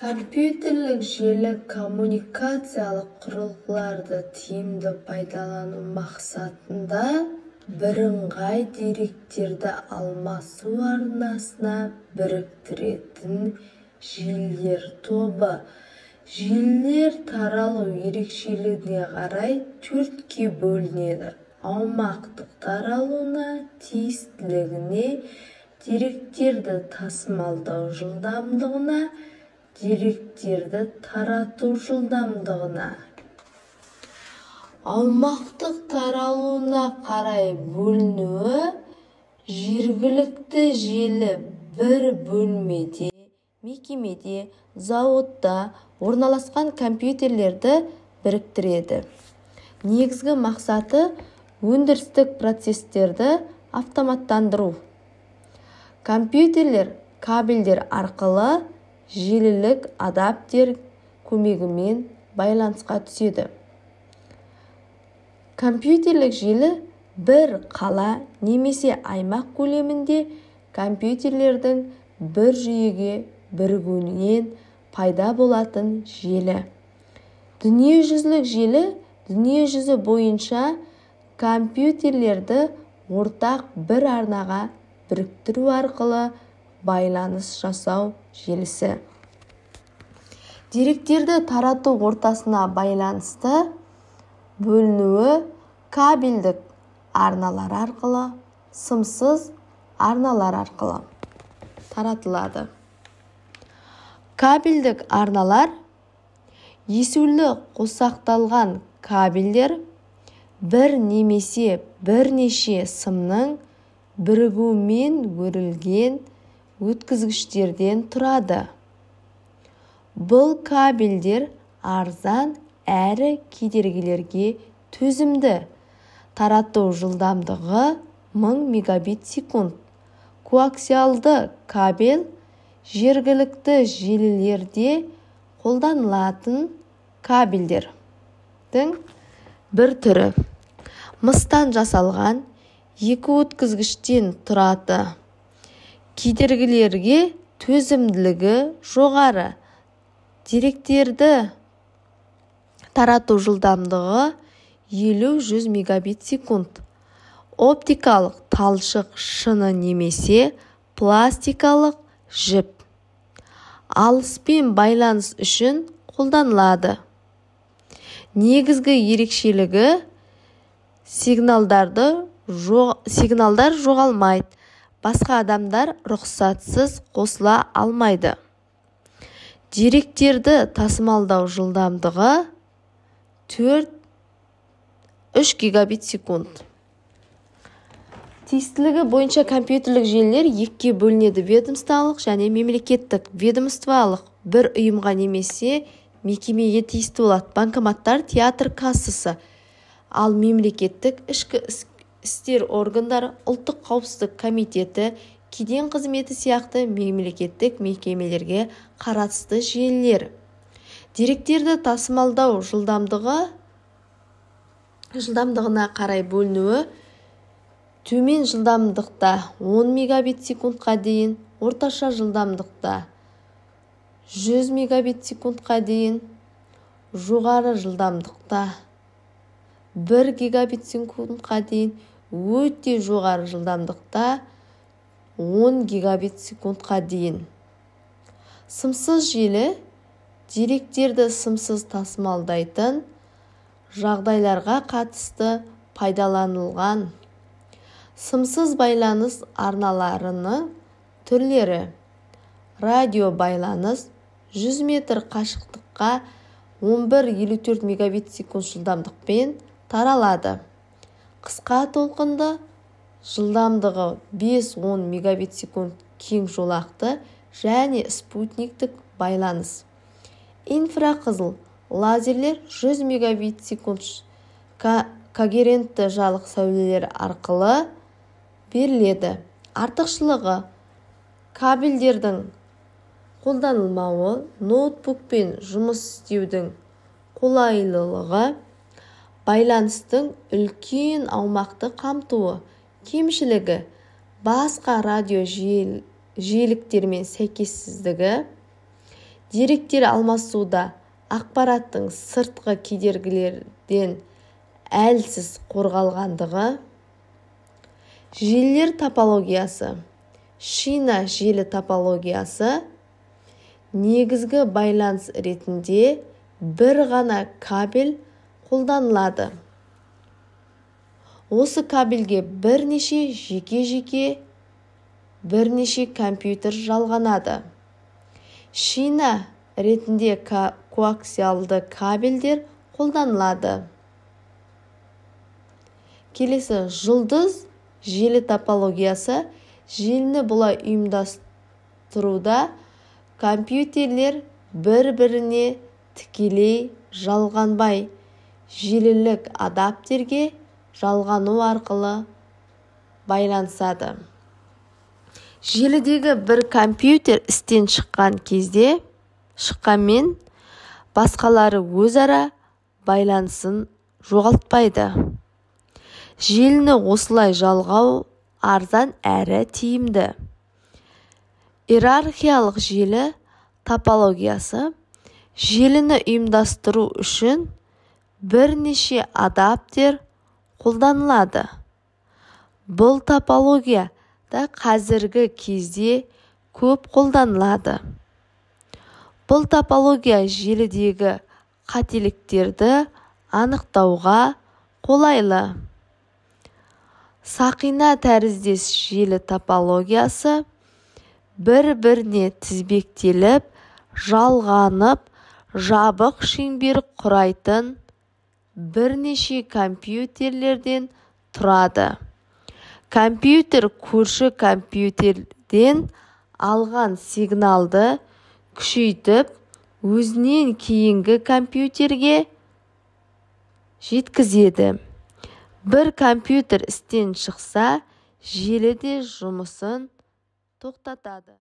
Компьютерлік желі коммуникациялық құрылғыларды тиімді пайдалану мақсатында бірыңғай деректерді алмасу арнасына біріктіретін желілер тобы. Желілер таралу ерекшелігіне қарай төртке бөлінеді: аумақтық таралуына, тиістілігіне, деректерді тасымалдау жылдамдығына, деректерді тарату жылдамдығына. Аумақтық таралуына қарай бөлінуі: жергілікті желі бір бөлмеде, мекемеде, зауытта орналасқан компьютерлерді біріктіреді. Негізгі мақсаты өндірістік процестерді автоматтандыру. Компьютерлер кабельдер арқылы желілік адаптер көмегімен байланысқа түседі. Компьютерлік желі бір қала немесе аймақ көлемінде компьютерлердің бір жүйеге бірігуінен пайда болатын желі. Дүниежүзілік желі дүниежүзі бойынша компьютерлерді ортақ бір арнаға біріктіру арқылы байланыс жасау желісі. Деректерді тарату ортасына байланысты бөлінуі: кабельдік арналар арқылы, сымсыз арналар арқылы таратылады. Кабельдік арналар есулі қосақталған кабельдер бір немесе бірнеше сымның бірігуімен өрілген өткізгіштерден тұрады. Бұл кабельдер арзан әрі кедергілерге төзімді. Тарату жылдамдығы 1000 мегабит секунд. Коаксиалды кабель жергілікті желілерде қолданылатын кабельдердің бір түрі. Мыстан жасалған екі өткізгіштен тұрады. Кедергілерге төзімділігі жоғары. Деректерді тарату жылдамдығы 50-100 мегабит секунд. Оптикалық талшық шыны немесе пластикалық жіп алыспен байланыс үшін қолданылады. Негізгі ерекшелігі: сигналдар жоғалмайды, басқа адамдар рұқсатсыз қосыла алмайды. Деректерді тасымалдау жылдамдығы 4-3 гигабит секунд. Тиістілігі бойынша компьютерлік желілер екіге бөлінеді: ведомстволық және мемлекеттік. Ведомстволық бір ұйымға немесе мекемеге тиісті болады: банкоматтар, театр кассасы. Ал мемлекеттік ішкі істер органдары, ұлттық қауіпсіздік комитеті, кеден қызметі сияқты мемлекеттік мекемелерге қарасты желілер. Деректерді тасымалдау жылдамдығына қарай бөлінуі: төмен жылдамдықта 10 мегабит секундқа дейін, орташа жылдамдықта 100 мегабит секундқа дейін, жоғары жылдамдықта 1 гигабит секундқа дейін, өте жоғары жылдамдықта 10 гигабит секундқа дейін. Сымсыз желі деректерді сымсыз тасымалдайтын жағдайларға қатысты пайдаланылған. Сымсыз байланыс арналарының түрлері: радио байланыс 100 метр қашықтыққа 11-54 мегабит секунд жылдамдықпен таралады. Қысқа толқынды жылдамдығы 5-10 мегабит секунд кең жолақты және спутниктік байланыс. Инфрақызыл лазерлер 100 мегабит секунд когерентті жарық сәулелер арқылы беріледі. Артықшылығы: кабельдердің қолданылмауы, ноутбукпен жұмыс істеудің қолайлылығы, байланыстың үлкен аумақты қамтуы. Кемшілігі: басқа радио жиіліктермен сәйкессіздігі, деректер алмасуда ақпараттың сыртқы кедергілерден әлсіз қорғалғандығы. Желілер топологиясы. Шина желі топологиясы негізгі байланыс ретінде бір ғана кабель қолданылады. Осы кабельге жеке бірнеше компьютер жалғанады. Шина ретінде коаксиалды кабельдер қолданылады. Келесі жұлдыз желі топологиясы. Желіні бұлай ұйымдастыруда компьютерлер бір-біріне тікелей жалғанбай, желілік адаптерге жалғану арқылы байланысады. Желідегі бір компьютер істен шыққанмен басқалары өзара байланысын жоғалтпайды. Желіні осылай жалғау арзан әрі тиімді. Иерархиялық желі топологиясы. Желіні ұйымдастыру үшін бірнеше адаптер қолданылады. Бұл топология да қазіргі кезде көп қолданылады. Бұл топология желідегі қателіктерді анықтауға қолайлы. Сақина тәріздес желі топологиясы бір-біріне тізбектеліп, жалғанып, жабық шеңбер құрайтын бірнеше компьютерлерден тұрады. Компьютер көрші компьютерден алған сигналды күшейтіп, өзінен кейінгі компьютерге жеткізеді. Бір компьютер істен шықса, желі де жұмысын тоқтатады.